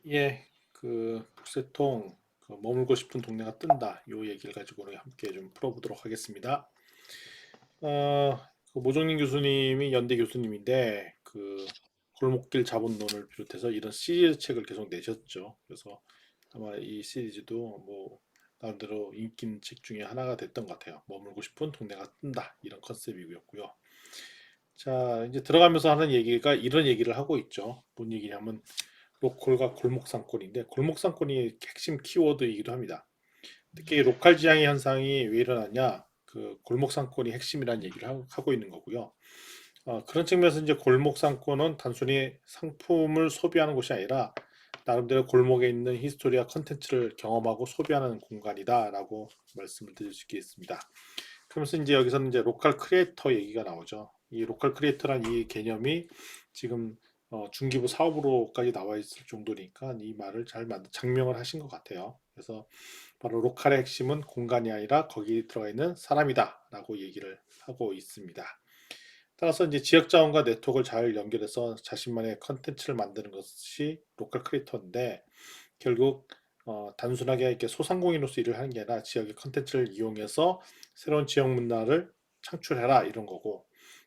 예, 북새통 머물고 싶은 동네가 뜬다. 요 얘기를 가지고 우리 함께 좀 풀어보도록 하겠습니다. 어, 모종린 교수님이 연대 교수님인데 골목길 자본론을 비롯해서 이런 시리즈 책을 계속 내셨죠. 그래서 아마 이 시리즈도 뭐 나름대로 인기 있는 책 중에 하나가 됐던 것 같아요. 머물고 싶은 동네가 뜬다 이런 컨셉이고요. 자, 이제 들어가면서 하는 얘기가 이런 얘기를 하고 있죠. 뭔 얘기냐면 로컬과 골목상권인데 골목상권이 핵심 키워드이기도 합니다. 특히 로컬 지향의 현상이 왜 일어나냐? 골목상권이 핵심이라는 얘기를 하고 있는 거고요. 그런 측면에서 이제 골목상권은 단순히 상품을 소비하는 곳이 아니라 나름대로 골목에 있는 히스토리와 컨텐츠를 경험하고 소비하는 공간이다라고 말씀을 드릴 수 있겠습니다. 그러면서 이제 여기서는 이제 로컬 크리에이터 얘기가 나오죠. 이 로컬 크리에이터란 이 개념이 지금 중기부 사업으로까지 나와 있을 정도니까 이 말을 잘 장명을 하신 것 같아요. 그래서 바로 로컬의 핵심은 공간이 아니라 거기 들어가 있는 사람이다라고 얘기를 하고 있습니다. 따라서 이제 지역 자원과 네트워크를 잘 연결해서 자신만의 컨텐츠를 만드는 것이 로컬 크리에이터인데 결국 단순하게 이렇게 소상공인으로서 일을 하는 게 아니라 지역의 컨텐츠를 이용해서 새로운 지역 문화를 창출해라 이런 거고.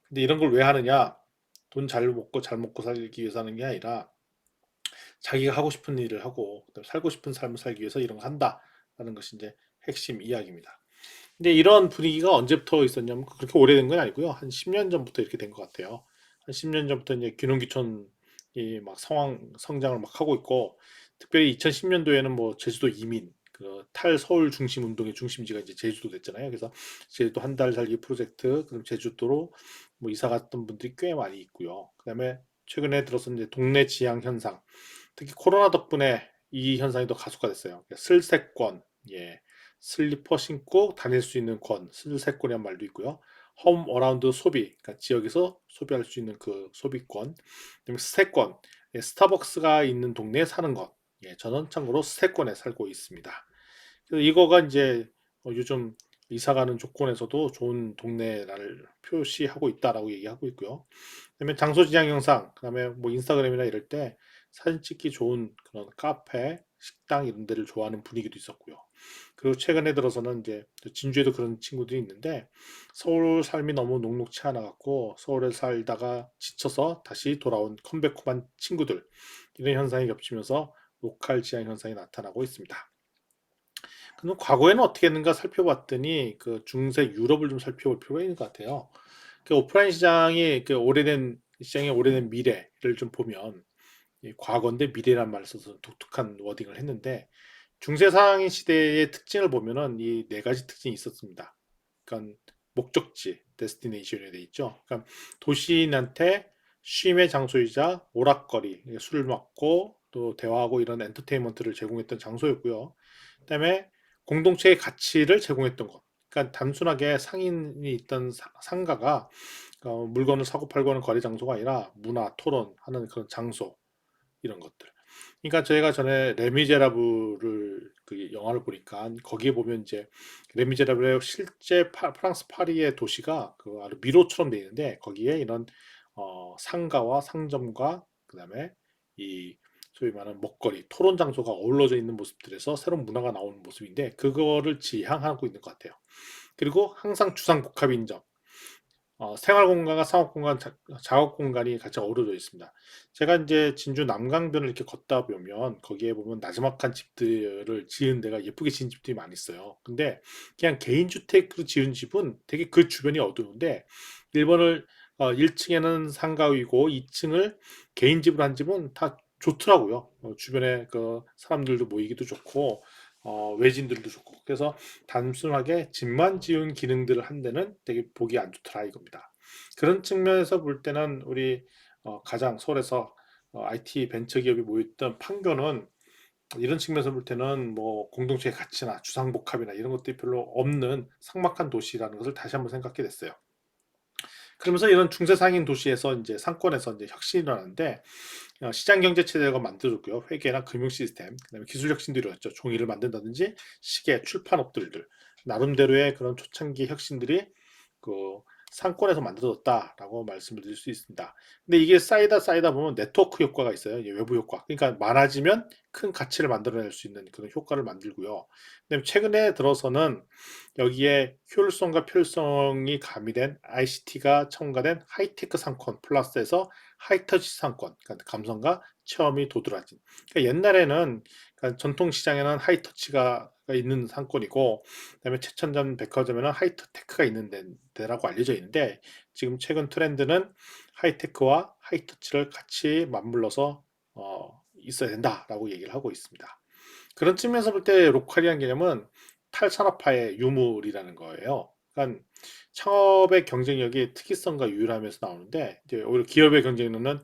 근데 이런 걸 왜 하느냐? 돈 잘 먹고 잘 먹고 살기 위해서 하는 게 아니라 자기가 하고 싶은 일을 하고 그다음에 살고 싶은 삶을 살기 위해서 이런 거 한다라는 것이 이제 핵심 이야기입니다. 근데 이런 분위기가 언제부터 있었냐면 그렇게 오래된 건 아니고요. 한 10년 전부터 이렇게 된 것 같아요. 한 10년 전부터 이제 귀농귀촌이 막 성장을 막 하고 있고, 특별히 2010년도에는 뭐 제주도 이민, 탈서울 중심 운동의 중심지가 이제 제주도 됐잖아요. 그래서 제주도 한 달 살기 프로젝트, 그럼 제주도로 뭐 이사 갔던 분들이 꽤 많이 있고요. 그다음에 최근에 들어서 이제 동네 지향 현상, 특히 코로나 덕분에 이 현상이 더 가속화 됐어요. 슬세권, 예, 슬리퍼 신고 다닐 수 있는 슬세권이란 말도 있고요. 홈 어라운드 소비, 그러니까 지역에서 소비할 수 있는 그 소비권. 그다음에 스테권, 예, 스타벅스가 있는 동네에 사는 것. 예, 저는 참고로 스테권에 살고 있습니다. 그래서 이거가 이제 요즘 이사 가는 조건에서도 좋은 동네를 표시하고 있다라고 얘기하고 있고요. 그다음에 장소 지향 영상, 그다음에 뭐 인스타그램이나 이럴 때 사진 찍기 좋은 그런 카페, 식당 이런 데를 좋아하는 분위기도 있었고요. 그리고 최근에 들어서는 이제 진주에도 그런 친구들이 있는데 서울 삶이 너무 녹록치 않아 갖고 서울에 살다가 지쳐서 다시 돌아온 컴백홈한 친구들 이런 현상이 겹치면서 로컬 지향 현상이 나타나고 있습니다. 그럼 과거에는 어떻게 했는가 살펴봤더니 중세 유럽을 좀 살펴볼 필요가 있는 것 같아요. 오프라인 시장이 오래된 시장의 오래된 미래를 좀 보면 이 과거인데 미래란 말을 써서 독특한 워딩을 했는데 중세 상인 시대의 특징을 보면은 이 네 가지 특징이 있었습니다. 그러니까 목적지, 데스티네이션에 돼 있죠. 그러니까 도시인한테 쉼의 장소이자 오락거리, 술을 먹고 또 대화하고 이런 엔터테인먼트를 제공했던 장소였고요. 그다음에 공동체의 가치를 제공했던 것. 그러니까 단순하게 상인이 있던 상가가 물건을 사고 팔고 하는 거래 장소가 아니라 문화, 토론하는 그런 장소 이런 것들. 그러니까 저희가 전에 레미제라블을 영화를 보니까 거기에 보면 이제 레미제라블의 실제 프랑스 파리의 도시가 아주 미로처럼 돼 있는데 거기에 이런 상가와 상점과 그다음에 이 소위 말하는 먹거리, 토론 장소가 어우러져 있는 모습들에서 새로운 문화가 나오는 모습인데 그거를 지향하고 있는 것 같아요. 그리고 항상 주상복합인 점. 생활 공간과 상업 공간, 작업 공간이 같이 어우러져 있습니다. 제가 이제 진주 남강변을 이렇게 걷다 보면 거기에 보면 나지막한 집들을 지은 데가 예쁘게 지은 집들이 많이 있어요. 근데 그냥 개인 주택으로 지은 집은 되게 그 주변이 어두운데 일본을 1층에는 상가이고 2층을 개인 집으로 한 집은 다 좋더라고요. 주변에 그 사람들도 모이기도 좋고 외진들도 좋고 그래서 단순하게 집만 지은 기능들을 한 데는 되게 보기 안 좋더라 이겁니다. 그런 측면에서 볼 때는 우리 가장 서울에서 IT 벤처 기업이 모였던 판교는 이런 측면에서 볼 때는 뭐 공동체의 가치나 주상복합이나 이런 것들이 별로 없는 삭막한 도시라는 것을 다시 한번 생각하게 됐어요. 그러면서 이런 중세상인 도시에서 이제 상권에서 이제 혁신이 일어나는데 시장 경제 체제가 만들어졌고요. 회계나 금융 시스템, 그다음에 기술 혁신들이 있었죠. 종이를 만든다든지 시계, 출판업들들 나름대로의 그런 초창기 혁신들이 그 상권에서 만들어졌다라고 말씀을 드릴 수 있습니다. 근데 이게 쌓이다 보면 네트워크 효과가 있어요. 이제 외부 효과. 그러니까 많아지면 큰 가치를 만들어낼 수 있는 그런 효과를 만들고요. 그다음에 최근에 들어서는 여기에 효율성과 필요성이 가미된 ICT가 첨가된 하이테크 상권 플러스에서 하이터치 상권, 그러니까 감성과 체험이 도드라진. 그러니까 옛날에는 그러니까 전통 시장에는 하이터치가 있는 상권이고, 그다음에 최첨단 백화점에는 하이테크가 있는 데라고 알려져 있는데, 지금 최근 트렌드는 하이테크와 하이터치를 같이 맞물러서 있어야 된다라고 얘기를 하고 있습니다. 그런 측면에서 볼 때 로컬이라는 개념은 탈산업화의 유물이라는 거예요. 그러니까 창업의 경쟁력이 특이성과 유일함에서 나오는데, 이제 오히려 기업의 경쟁력은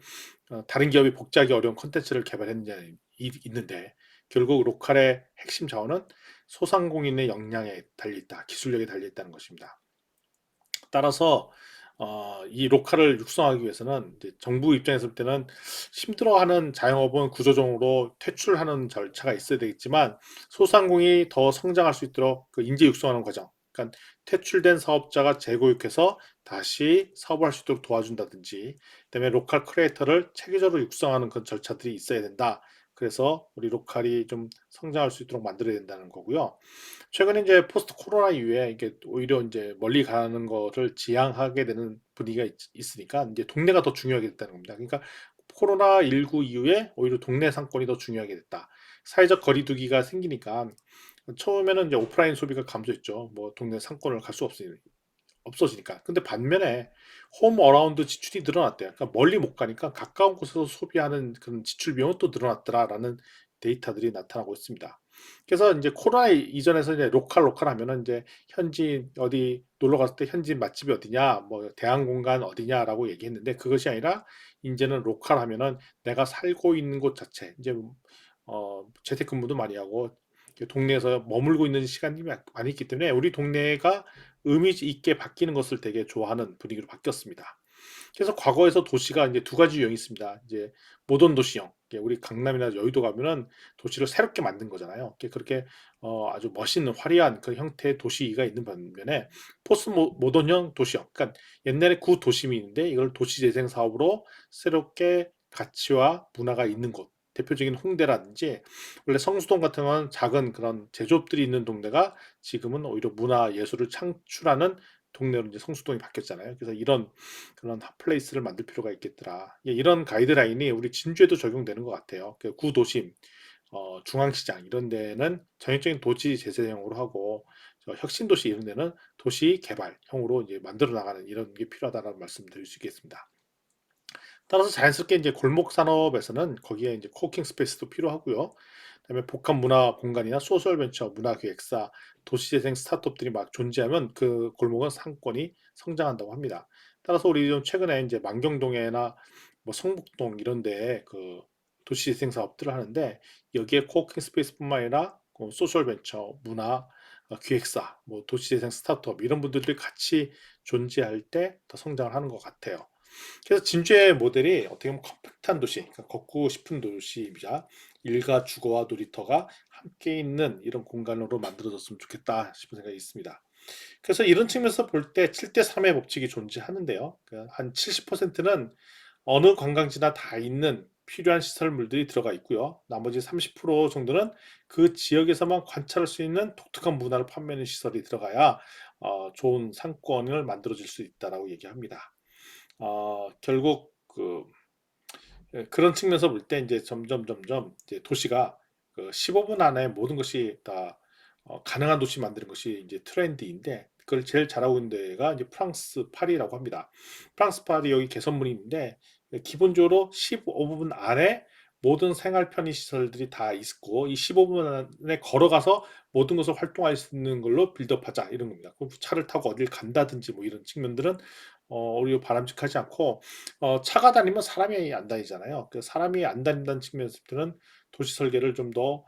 다른 기업이 복제하기 어려운 콘텐츠를 개발했느냐 있는데, 결국 로컬의 핵심 자원은 소상공인의 역량에 달려있다, 기술력에 달려있다는 것입니다. 따라서 이 로컬을 육성하기 위해서는 이제 정부 입장에서 볼 때는 힘들어하는 자영업은 구조적으로 퇴출하는 절차가 있어야 되겠지만, 소상공인이 더 성장할 수 있도록 그 인재 육성하는 과정, 그러니까 퇴출된 사업자가 재교육해서 다시 사업을 할 수 있도록 도와준다든지, 그다음에 로컬 크리에이터를 체계적으로 육성하는 그런 절차들이 있어야 된다. 그래서 우리 로컬이 좀 성장할 수 있도록 만들어야 된다는 거고요. 최근에 이제 포스트 코로나 이후에 이게 오히려 이제 멀리 가는 거를 지향하게 되는 분위기가 있으니까 이제 동네가 더 중요하게 됐다는 겁니다. 그러니까 코로나19 이후에 오히려 동네 상권이 더 중요하게 됐다. 사회적 거리두기가 생기니까 처음에는 이제 오프라인 소비가 감소했죠. 뭐 동네 상권을 갈 수 없어지니까. 근데 반면에 홈 어라운드 지출이 늘어났대요. 그러니까 멀리 못 가니까 가까운 곳에서 소비하는 그런 지출 비용은 또 늘어났더라라는 데이터들이 나타나고 있습니다. 그래서 이제 코로나 이전에서 이제 로컬 하면은 이제 현지 어디 놀러 갔을 때 현지 맛집이 어디냐, 뭐 대한공간 어디냐라고 얘기했는데, 그것이 아니라 이제는 로컬 하면은 내가 살고 있는 곳 자체, 이제 재택근무도 많이 하고 동네에서 머물고 있는 시간이 많이 있기 때문에 우리 동네가 의미 있게 바뀌는 것을 되게 좋아하는 분위기로 바뀌었습니다. 그래서 과거에서 도시가 이제 두 가지 유형이 있습니다. 이제 모던 도시형, 우리 강남이나 여의도 가면은 도시를 새롭게 만든 거잖아요. 그렇게 아주 멋있는 화려한 그 형태의 도시가 있는 반면에 포스트 모던형 도시형, 그러니까 옛날에 구 도심이 있는데 이걸 도시 재생 사업으로 새롭게 가치와 문화가 있는 곳. 대표적인 홍대라든지, 원래 성수동 같은 건 작은 그런 제조업들이 있는 동네가 지금은 오히려 문화 예술을 창출하는 동네로 이제 성수동이 바뀌었잖아요. 그래서 이런 그런 핫플레이스를 만들 필요가 있겠더라. 예, 이런 가이드라인이 우리 진주에도 적용되는 것 같아요. 그 구도심, 중앙시장 이런 데는 전형적인 도시 재생형으로 하고, 혁신도시 이런 데는 도시 개발형으로 이제 만들어 나가는 이런 게 필요하다는 말씀드릴 수 있겠습니다. 따라서 자연스럽게 이제 골목 산업에서는 거기에 이제 코워킹 스페이스도 필요하고요. 그다음에 복합 문화 공간이나 소셜 벤처, 문화 기획사, 도시재생 스타트업들이 막 존재하면 그 골목은 상권이 성장한다고 합니다. 따라서 우리 좀 최근에 이제 만경동에나 뭐 성북동 이런 데에 그 도시재생 사업들을 하는데, 여기에 코워킹 스페이스뿐만 아니라 그 소셜 벤처, 문화 기획사, 뭐 도시재생 스타트업 이런 분들이 같이 존재할 때 더 성장을 하는 것 같아요. 그래서 진주의 모델이 어떻게 보면 컴팩트한 도시, 그러니까 걷고 싶은 도시이자 일과 주거와 놀이터가 함께 있는 이런 공간으로 만들어졌으면 좋겠다 싶은 생각이 있습니다. 그래서 이런 측면에서 볼 때 7대 3의 법칙이 존재하는데요. 그러니까 한 70%는 어느 관광지나 다 있는 필요한 시설물들이 들어가 있고요. 나머지 30% 정도는 그 지역에서만 관찰할 수 있는 독특한 문화를 판매하는 시설이 들어가야 좋은 상권을 만들어질 수 있다라고 얘기합니다. 결국 그런 측면에서 볼 때 이제 점점 이제 도시가 그 15분 안에 모든 것이 다 가능한 도시 만드는 것이 이제 트렌드인데, 그걸 제일 잘하고 있는 데가 이제 프랑스 파리라고 합니다. 프랑스 파리 여기 개선문이 있는데, 기본적으로 15분 안에 모든 생활 편의 시설들이 다 있고, 이 15분 안에 걸어가서 모든 것을 활동할 수 있는 걸로 빌드업하자 이런 겁니다. 차를 타고 어딜 간다든지 뭐 이런 측면들은 오히려 바람직하지 않고, 차가 다니면 사람이 안 다니잖아요. 그 사람이 안 다닌다는 측면에서는 도시 설계를 좀 더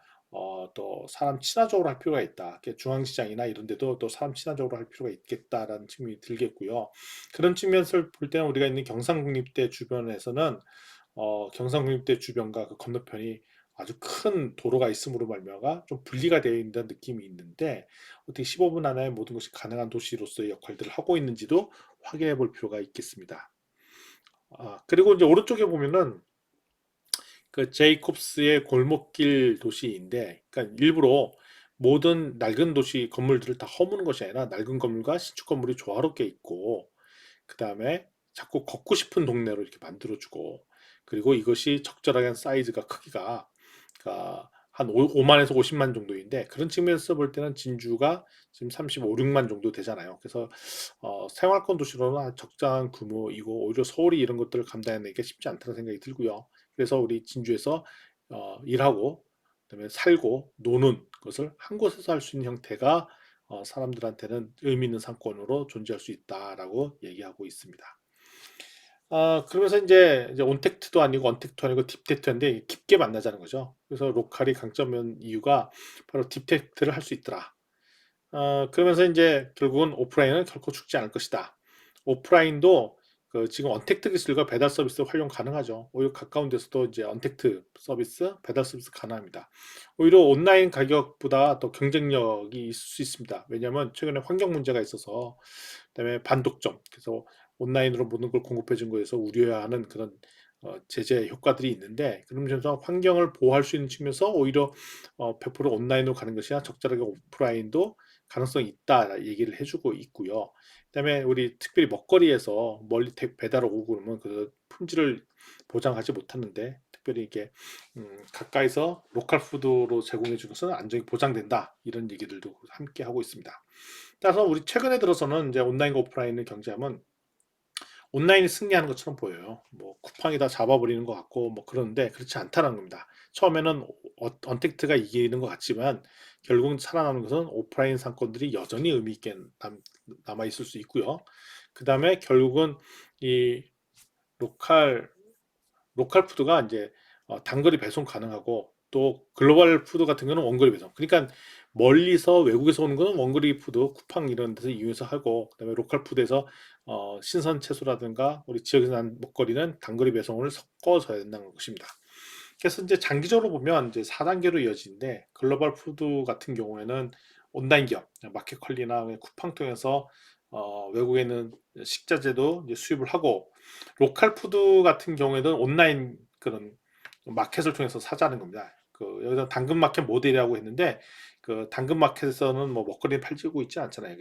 또 사람 친화적으로 할 필요가 있다. 중앙시장이나 이런 데도 또 사람 친화적으로 할 필요가 있겠다라는 측면이 들겠고요. 그런 측면에서 볼 때는 우리가 있는 경상국립대 주변에서는 경상국립대 주변과 그 건너편이 아주 큰 도로가 있음으로 말미암아 좀 분리가 되어 있는 느낌이 있는데, 어떻게 15분 안에 모든 것이 가능한 도시로서의 역할들을 하고 있는지도 확인해 볼 필요가 있겠습니다. 그리고 이제 오른쪽에 보면은 그 제이콥스의 골목길 도시인데, 그러니까 일부러 모든 낡은 도시 건물들을 다 허무는 것이 아니라 낡은 건물과 신축 건물이 조화롭게 있고, 그 다음에 자꾸 걷고 싶은 동네로 이렇게 만들어주고, 그리고 이것이 적절하게 사이즈가 크기가 그러니까 한 5만에서 50만 정도인데, 그런 측면에서 볼 때는 진주가 지금 35, 6만 정도 되잖아요. 그래서 생활권 도시로는 적당한 규모이고, 오히려 서울이 이런 것들을 감당해내기가 쉽지 않다는 생각이 들고요. 그래서 우리 진주에서 일하고 그다음에 살고 노는 것을 한 곳에서 할 수 있는 형태가 사람들한테는 의미 있는 상권으로 존재할 수 있다라고 얘기하고 있습니다. 그러면서 이제 온택트도 아니고 언택트도 아니고 딥택트인데 깊게 만나자는 거죠. 그래서 로컬이 강점인 이유가 바로 딥택트를 할 수 있더라. 그러면서 이제 결국은 오프라인은 결코 죽지 않을 것이다. 오프라인도 그 지금 언택트 기술과 배달 서비스 활용 가능하죠. 오히려 가까운 데서도 이제 언택트 서비스, 배달 서비스 가능합니다. 오히려 온라인 가격보다 더 경쟁력이 있을 수 있습니다. 왜냐하면 최근에 환경 문제가 있어서, 그다음에 반독점, 그래서 온라인으로 모든 걸 공급해 준 거에서 우려해야 하는 그런 제재 효과들이 있는데, 그런 점에서 환경을 보호할 수 있는 측면에서 오히려 100% 온라인으로 가는 것이 아니라 적절하게 오프라인도 가능성이 있다 얘기를 해주고 있고요. 그다음에 우리 특별히 먹거리에서 멀리 배달 오고 그러면 그 품질을 보장하지 못하는데, 특별히 이게 가까이서 로컬 푸드로 제공해 주는 것은 안정이 보장된다, 이런 얘기들도 함께 하고 있습니다. 따라서 우리 최근에 들어서는 이제 온라인과 오프라인을 경제하면 온라인이 승리하는 것처럼 보여요. 뭐 쿠팡이 다 잡아버리는 것 같고 뭐 그런데 그렇지 않다는 겁니다. 처음에는 언택트가 이기는 것 같지만 결국은 살아남는 것은 오프라인 상권들이 여전히 의미 있게 남아 있을 수 있고요. 그 다음에 결국은 이 로컬 로컬 푸드가 이제 단거리 배송 가능하고, 또 글로벌 푸드 같은 경우는 원거리 배송. 그러니까 멀리서 외국에서 오는 거는 원거리 푸드 쿠팡 이런 데서 이용해서 하고, 그다음에 로컬 푸드에서 신선 채소라든가 우리 지역에서 난 먹거리는 단거리 배송을 섞어줘야 된다는 것입니다. 그래서 이제 장기적으로 보면 이제 4단계로 이어지는데, 글로벌 푸드 같은 경우에는 온라인 기업, 마켓컬리나 쿠팡 통해서 외국에는 식자재도 이제 수입을 하고, 로컬 푸드 같은 경우에는 온라인 그런 마켓을 통해서 사자는 겁니다. 그 여기서 당근마켓 모델이라고 했는데, 그 당근마켓에서는 뭐 먹거리 팔지고 있지 않잖아요.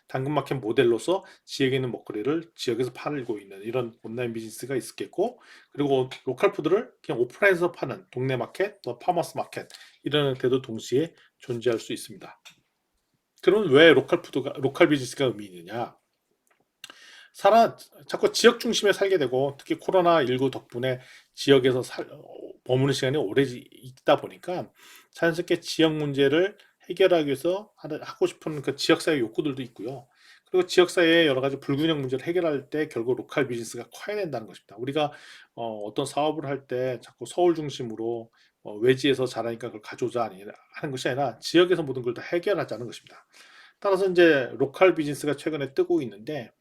당근마켓 모델로서 지역에 있는 먹거리를 지역에서 팔고 있는 이런 온라인 비즈니스가 있겠고, 그리고 로컬 푸드를 그냥 오프라인에서 파는 동네 마켓, 또 파머스 마켓, 이런 형태도 동시에 존재할 수 있습니다. 그러면 왜 로컬 비즈니스가 의미 있느냐? 자꾸 지역 중심에 살게 되고, 특히 코로나19 덕분에 지역에서 머무는 시간이 오래 있다 보니까 자연스럽게 지역 문제를 해결하기 위해서 하고 싶은 그 지역사회 욕구들도 있고요. 그리고 지역사회의 여러 가지 불균형 문제를 해결할 때 결국 로컬 비즈니스가 커야 된다는 것입니다. 우리가 어떤 사업을 할 때 자꾸 서울 중심으로 외지에서 잘하니까 그걸 가져오자 하는 것이 아니라 지역에서 모든 걸 다 해결하자는 것입니다. 따라서 이제 로컬 비즈니스가 최근에 뜨고 있는데,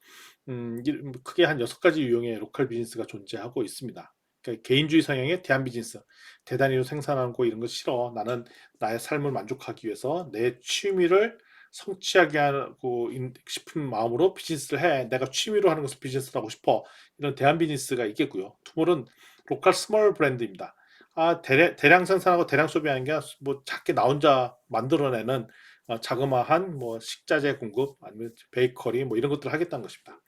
크게 한 6가지 유형의 로컬 비즈니스가 존재하고 있습니다. 그러니까 개인주의 성향의 대한 비즈니스. 대단위로 생산하고 이런 거 싫어. 나는 나의 삶을 만족하기 위해서 내 취미를 성취하게 하고 싶은 마음으로 비즈니스를 해. 내가 취미로 하는 것을 비즈니스를 하고 싶어. 이런 대한 비즈니스가 있겠고요. 투몰은 로컬 스몰 브랜드입니다. 대량 생산하고 대량 소비하는 게 뭐 작게 나 혼자 만들어내는 자그마한 뭐 식자재 공급 아니면 베이커리 뭐 이런 것들을 하겠다는 것입니다.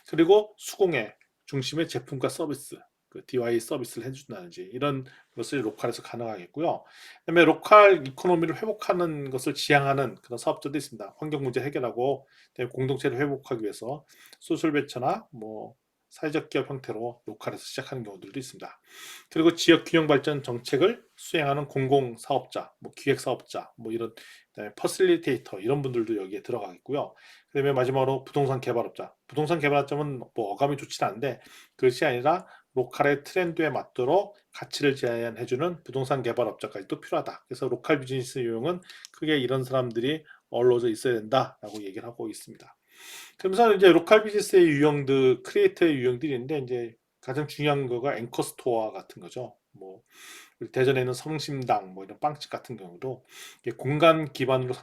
그리고 수공예 중심의 제품과 서비스, 그 DIY 서비스를 해준다든지 이런 것을 로컬에서 가능하겠고요. 그다음에 로컬 이코노미를 회복하는 것을 지향하는 그런 사업들도 있습니다. 환경 문제 해결하고 공동체를 회복하기 위해서 소셜 벤처나 뭐 사회적 기업 형태로 로컬에서 시작하는 경우들도 있습니다. 그리고 지역 균형 발전 정책을 수행하는 공공 사업자, 뭐 기획 사업자, 뭐 이런, 그다음에 퍼실리테이터 이런 분들도 여기에 들어가겠고요. 그다음에 마지막으로 부동산 개발업자. 부동산 개발업자는 뭐 어감이 좋지는 않은데 그것이 아니라 로컬의 트렌드에 맞도록 가치를 제안해주는 부동산 개발업자까지도 필요하다. 그래서 로컬 비즈니스 유형은 크게 이런 사람들이 어우러져 있어야 된다라고 얘기를 하고 있습니다. 그러면서 이제 로컬 비즈니스의 유형들, 크리에이터의 유형들이 있는데, 이제 가장 중요한 거가 앵커 스토어 같은 거죠. 뭐 우리 대전에 있는 성심당 뭐 이런 빵집 같은 경우도 이게 공간 기반으로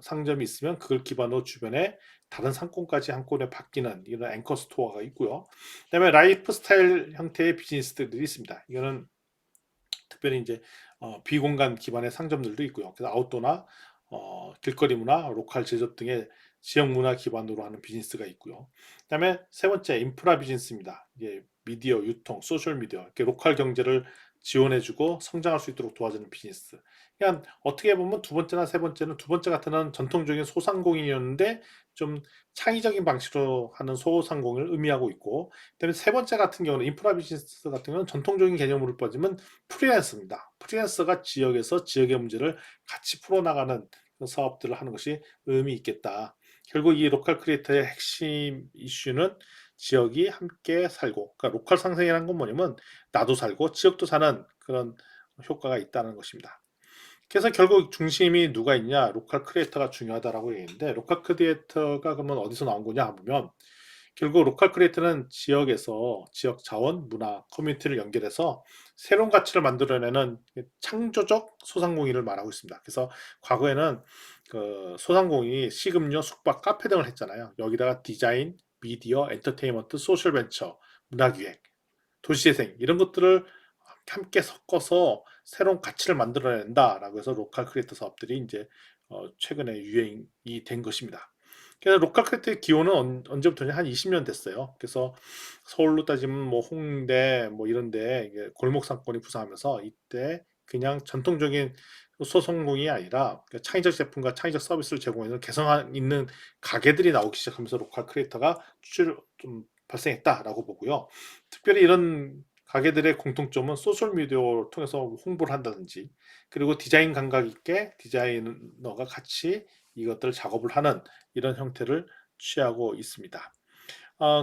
상점이 있으면 그걸 기반으로 주변에 다른 상권까지 한꺼번에 바뀌는 이런 앵커 스토어가 있고요. 그다음에 라이프 스타일 형태의 비즈니스들이 있습니다. 이거는 특별히 이제 비공간 기반의 상점들도 있고요. 그래서 아웃도어나 길거리 문화, 로컬 제조업 등의 지역 문화 기반으로 하는 비즈니스가 있고요. 그다음에 세 번째 인프라 비즈니스입니다. 이게 미디어 유통, 소셜 미디어, 이렇게 로컬 경제를 지원해주고 성장할 수 있도록 도와주는 비즈니스. 그냥 어떻게 보면 두 번째나 세 번째는 두 번째 같은 는 전통적인 소상공인이었는데 좀 창의적인 방식으로 하는 소상공인을 의미하고 있고, 그다음에 세 번째 같은 경우는 인프라 비즈니스 같은 경우는 전통적인 개념으로 빠지면 프리랜서입니다. 프리랜서가 지역에서 지역의 문제를 같이 풀어나가는 사업들을 하는 것이 의미 있겠다. 결국 이 로컬 크리에이터의 핵심 이슈는 지역이 함께 살고, 그러니까 로컬 상생이라는 건 뭐냐면 나도 살고 지역도 사는 그런 효과가 있다는 것입니다. 그래서 결국 중심이 누가 있냐, 로컬 크리에이터가 중요하다라고 얘기했는데, 로컬 크리에이터가 그러면 어디서 나온 거냐 보면 결국 로컬 크리에이터는 지역에서 지역 자원, 문화, 커뮤니티를 연결해서 새로운 가치를 만들어내는 창조적 소상공인을 말하고 있습니다. 그래서 과거에는 그 소상공인이 식음료, 숙박, 카페 등을 했잖아요. 여기다가 디자인, 미디어, 엔터테인먼트, 소셜 벤처, 문화기획, 도시재생 이런 것들을 함께 섞어서 새로운 가치를 만들어낸다라고 해서 로컬 크리에이터 사업들이 이제 최근에 유행이 된 것입니다. 그래서 로컬 크리에이터의 기원은 언제부터냐, 한 20년 됐어요. 그래서 서울로 따지면 뭐 홍대 뭐 이런데 골목 상권이 부상하면서 이때 그냥 전통적인 소상공인이 아니라 창의적 제품과 창의적 서비스를 제공하는 개성 있는 가게들이 나오기 시작하면서 로컬 크리에이터가 좀 발생했다라고 보고요. 특별히 이런 가게들의 공통점은 소셜 미디어를 통해서 홍보를 한다든지, 그리고 디자인 감각 있게 디자이너가 같이 이것들을 작업을 하는 이런 형태를 취하고 있습니다.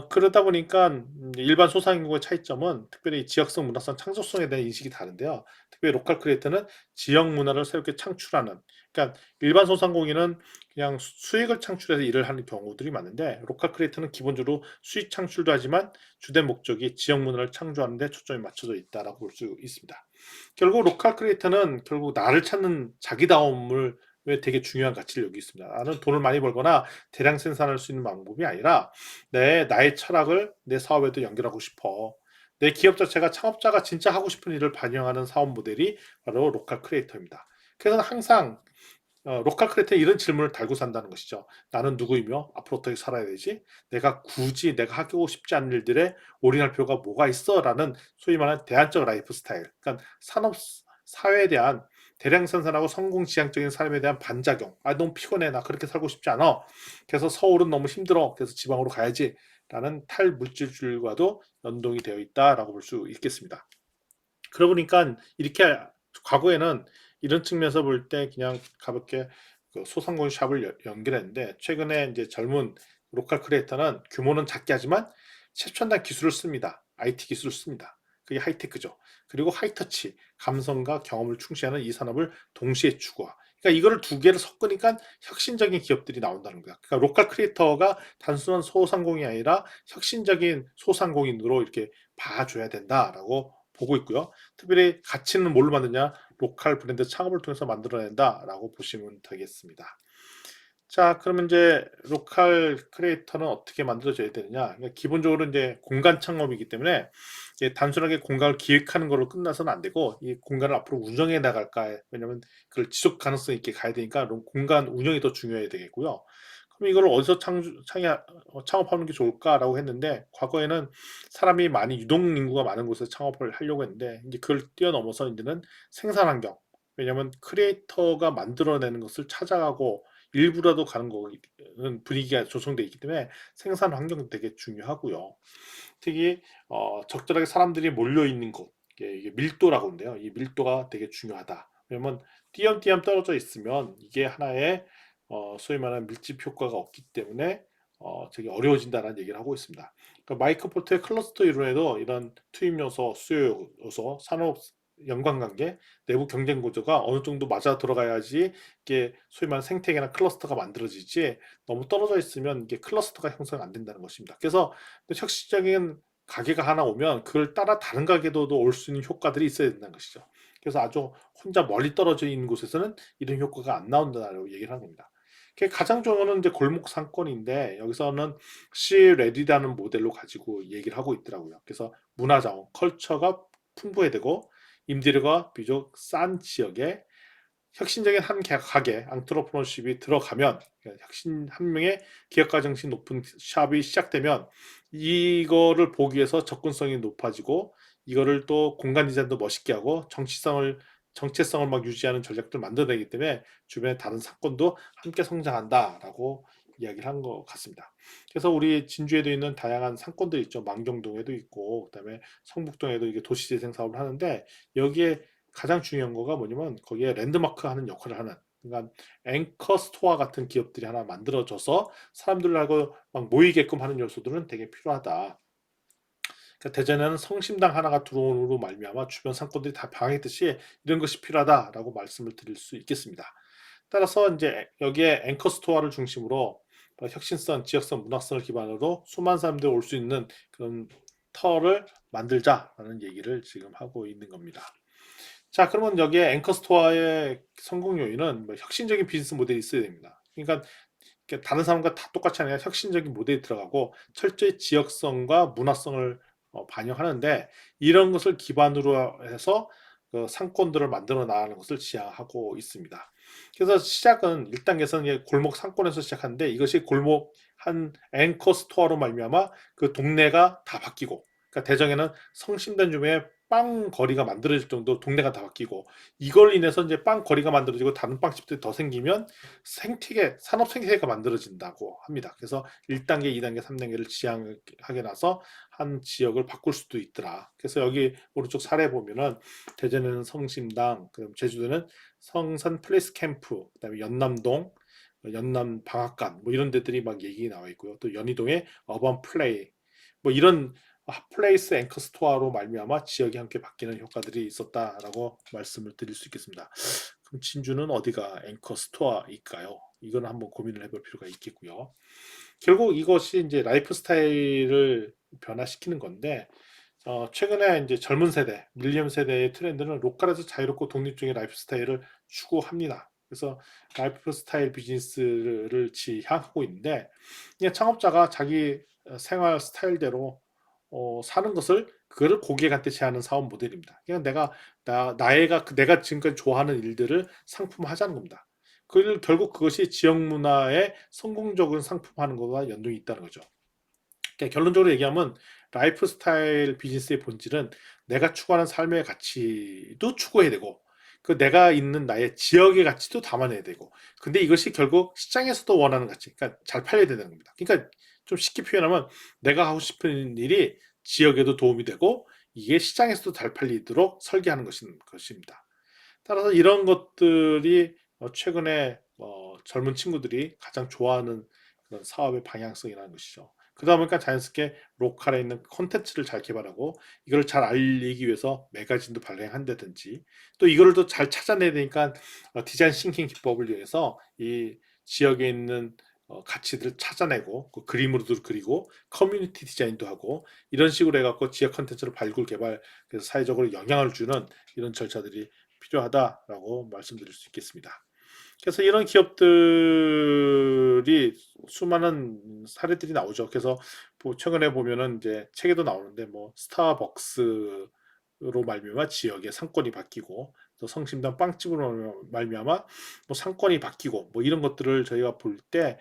그러다 보니까 일반 소상공인의 차이점은 특별히 지역성, 문화성, 창조성에 대한 인식이 다른데요. 특별히 로컬 크리에이터는 지역 문화를 새롭게 창출하는, 그러니까 일반 소상공인은 그냥 수익을 창출해서 일을 하는 경우들이 많은데, 로컬 크리에이터는 기본적으로 수익 창출도 하지만 주된 목적이 지역 문화를 창조하는 데 초점이 맞춰져 있다라고 볼 수 있습니다. 결국 로컬 크리에이터는 결국 나를 찾는 자기다움을 왜 되게 중요한 가치를 여기 있습니다. 나는 돈을 많이 벌거나 대량 생산할 수 있는 방법이 아니라 나의 철학을 내 사업에도 연결하고 싶어. 내 기업 자체가 창업자가 진짜 하고 싶은 일을 반영하는 사업 모델이 바로 로컬 크리에이터입니다. 그래서 항상 로컬 크리에이터에 이런 질문을 달고 산다는 것이죠. 나는 누구이며 앞으로 어떻게 살아야 되지? 내가 굳이 내가 하고 싶지 않은 일들에 올인할 필요가 뭐가 있어? 라는 소위 말하는 대안적 라이프 스타일. 그러니까 산업 사회에 대한 대량 생산하고 성공 지향적인 삶에 대한 반작용. 너무 피곤해. 나 그렇게 살고 싶지 않아. 그래서 서울은 너무 힘들어. 그래서 지방으로 가야지. 라는 탈물질주의와도 연동이 되어 있다라고 볼 수 있겠습니다. 그러고 보니까 이렇게 과거에는 이런 측면에서 볼 때 그냥 가볍게 그 소상공인 샵을 연결했는데, 최근에 이제 젊은 로컬 크리에이터는 규모는 작게 하지만 최첨단 기술을 씁니다. IT 기술을 씁니다. 그게 하이테크죠. 그리고 하이터치, 감성과 경험을 충실하는 이 산업을 동시에 추구하. 그러니까 이거를 두 개를 섞으니까 혁신적인 기업들이 나온다는 거야. 그러니까 로컬 크리에이터가 단순한 소상공인이 아니라 혁신적인 소상공인으로 이렇게 봐줘야 된다라고 보고 있고요. 특별히 가치는 뭘로 만드냐? 로컬 브랜드 창업을 통해서 만들어낸다라고 보시면 되겠습니다. 자, 그러면 이제 로컬 크리에이터는 어떻게 만들어져야 되느냐? 그러니까 기본적으로 이제 공간 창업이기 때문에 이제 단순하게 공간을 기획하는 걸로 끝나서는 안 되고, 이 공간을 앞으로 운영해 나갈까? 왜냐면 그걸 지속 가능성 있게 가야 되니까 공간 운영이 더 중요해야 되겠고요. 그럼 이걸 어디서 창업하는 게 좋을까라고 했는데, 과거에는 사람이 많이 유동 인구가 많은 곳에서 창업을 하려고 했는데, 이제 그걸 뛰어넘어서 이제는 생산 환경. 왜냐면 크리에이터가 만들어내는 것을 찾아가고 일부라도 가는 거는 분위기가 조성되어 있기 때문에 생산 환경도 되게 중요하고요. 특히 적절하게 사람들이 몰려 있는 곳, 이게 밀도라고 하는데요. 이 밀도가 되게 중요하다. 왜냐면 띄엄띄엄 떨어져 있으면 이게 하나의 소위 말하는 밀집 효과가 없기 때문에 되게 어려워진다는 얘기를 하고 있습니다. 그러니까 마이크 포트의 클러스터 이론에도 이런 투입 요소, 수요 요소, 산업 연관관계, 내부 경쟁 구조가 어느 정도 맞아 들어가야지 이게 소위 말하는 생태계나 클러스터가 만들어지지, 너무 떨어져 있으면 이게 클러스터가 형성 안 된다는 것입니다. 그래서 혁신적인 가게가 하나 오면 그걸 따라 다른 가게도 올 수 있는 효과들이 있어야 된다는 것이죠. 그래서 아주 혼자 멀리 떨어져 있는 곳에서는 이런 효과가 안 나온다라고 얘기를 하는 겁니다. 가장 좋은 거는 이제 골목 상권인데 여기서는 C레디라는 모델로 가지고 얘기를 하고 있더라고요. 그래서 문화자원, 컬처가 풍부해야 되고 임대료가 비교적 싼 지역에 혁신적인 한 가게, 앙트러프너십이 들어가면 혁신 한 명의 기업가 정신 높은 샵이 시작되면 이거를 보기 위해서 접근성이 높아지고 이거를 또 공간 디자인도 멋있게 하고 정체성을 막 유지하는 전략들 만들어내기 때문에 주변의 다른 상권도 함께 성장한다라고 이야기를 한 것 같습니다. 그래서 우리 진주에도 있는 다양한 상권들이 있죠. 망경동에도 있고 그다음에 성북동에도 이게 도시재생 사업을 하는데 여기에 가장 중요한 거가 뭐냐면 거기에 랜드마크 하는 역할을 하는 그러니까 앵커 스토어 같은 기업들이 하나 만들어져서 사람들하고 막 모이게끔 하는 요소들은 되게 필요하다. 그러니까 대전에는 성심당 하나가 들어옴으로 말미암아 주변 상권들이 다 방해했듯이 이런 것이 필요하다라고 말씀을 드릴 수 있겠습니다. 따라서 이제 여기에 앵커 스토어를 중심으로 혁신성, 지역성, 문화성을 기반으로 수많은 사람들이 올 수 있는 그런 터를 만들자라는 얘기를 지금 하고 있는 겁니다. 자, 그러면 여기에 앵커 스토어의 성공 요인은 뭐 혁신적인 비즈니스 모델이 있어야 됩니다. 그러니까 다른 사람과 다 똑같이 아니라 혁신적인 모델이 들어가고 철저히 지역성과 문화성을 반영하는데 이런 것을 기반으로 해서 그 상권들을 만들어 나가는 것을 지향하고 있습니다. 그래서 시작은 1단계에서는 골목 상권에서 시작하는데 이것이 골목 한 앵커 스토어로 말미암아 그 동네가 다 바뀌고 그러니까 대전에는 성심당 주변에 빵 거리가 만들어질 정도로 동네가 다 바뀌고 이걸 인해서 이제 빵 거리가 만들어지고 다른 빵집들이 더 생기면 산업 생태계가 만들어진다고 합니다. 그래서 1단계, 2단계, 3단계를 지향하게 나서 한 지역을 바꿀 수도 있더라. 그래서 여기 오른쪽 사례 보면은 대전에는 성심당, 그다음 제주도는 성산 플레이스 캠프, 그다음에 연남동, 연남 방앗간 뭐 이런 데들이 막 얘기 나와 있고요. 또 연희동에 어반 플레이 뭐 이런 플레이스 앵커 스토어로 말미암아 지역이 함께 바뀌는 효과들이 있었다라고 말씀을 드릴 수 있겠습니다. 그럼 진주는 어디가 앵커 스토어일까요? 이거는 한번 고민을 해볼 필요가 있겠고요. 결국 이것이 이제 라이프 스타일을 변화시키는 건데 최근에 이제 젊은 세대, 밀리엄 세대의 트렌드는 로컬에서 자유롭고 독립적인 라이프 스타일을 추구합니다. 그래서 라이프 스타일 비즈니스를 지향하고 있는데 그냥 창업자가 자기 생활 스타일대로 사는 것을 그거를 고객한테 제하는 사업 모델입니다. 그냥 내가 지금까지 좋아하는 일들을 상품화하자는 겁니다. 결국 그것이 지역 문화의 성공적인 상품화하는 것과 연동이 있다는 거죠. 그러니까 결론적으로 얘기하면 라이프 스타일 비즈니스의 본질은 내가 추구하는 삶의 가치도 추구해야 되고 내가 있는 나의 지역의 가치도 담아내야 되고 근데 이것이 결국 시장에서도 원하는 가치 그러니까 잘 팔려야 되는 겁니다. 그러니까 좀 쉽게 표현하면 내가 하고 싶은 일이 지역에도 도움이 되고 이게 시장에서도 잘 팔리도록 설계하는 것입니다. 따라서 이런 것들이 최근에 젊은 친구들이 가장 좋아하는 그런 사업의 방향성이라는 것이죠. 그러다 보니까 자연스럽게 로컬에 있는 콘텐츠를 잘 개발하고 이걸 잘 알리기 위해서 매거진도 발행한다든지 또 이거를 또 잘 찾아내야 되니까 디자인 싱킹 기법을 이용해서 이 지역에 있는 가치들을 찾아내고 그 그림으로도 그리고 커뮤니티 디자인도 하고 이런 식으로 해갖고 지역 콘텐츠를 발굴 개발 그래서 사회적으로 영향을 주는 이런 절차들이 필요하다라고 말씀드릴 수 있겠습니다. 그래서 이런 기업들이 수많은 사례들이 나오죠. 그래서 뭐 최근에 보면은 이제 책에도 나오는데 뭐 스타벅스로 말미암아 지역의 상권이 바뀌고 또 성심당 빵집으로 말미암아 뭐 상권이 바뀌고 뭐 이런 것들을 저희가 볼 때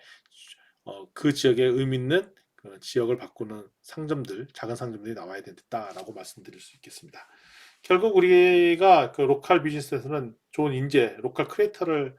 그 지역에 의미 있는 그 지역을 바꾸는 상점들, 작은 상점들이 나와야 된다라고 말씀드릴 수 있겠습니다. 결국 우리가 그 로컬 비즈니스에서는 좋은 인재, 로컬 크리에이터를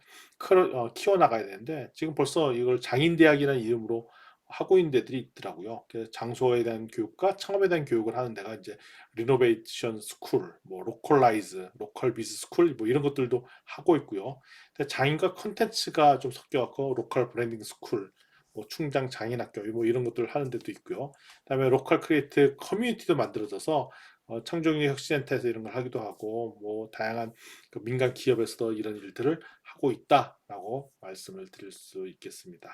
키워나가야 되는데 지금 벌써 이걸 장인대학이라는 이름으로 하고 있는 데들이 있더라고요. 그래서 장소에 대한 교육과 창업에 대한 교육을 하는 데가 이제 리노베이션 스쿨, 뭐 로컬라이즈, 로컬 비즈 스쿨 뭐 이런 것들도 하고 있고요. 근데 장인과 컨텐츠가 좀 섞여갖고 로컬 브랜딩 스쿨, 뭐 충장 장인학교 뭐 이런 것들을 하는 데도 있고요. 그다음에 로컬 크리에이트 커뮤니티도 만들어져서 창조경제 혁신센터에서 이런 걸 하기도 하고 뭐 다양한 그 민간 기업에서도 이런 일들을 하고 있다라고 말씀을 드릴 수 있겠습니다.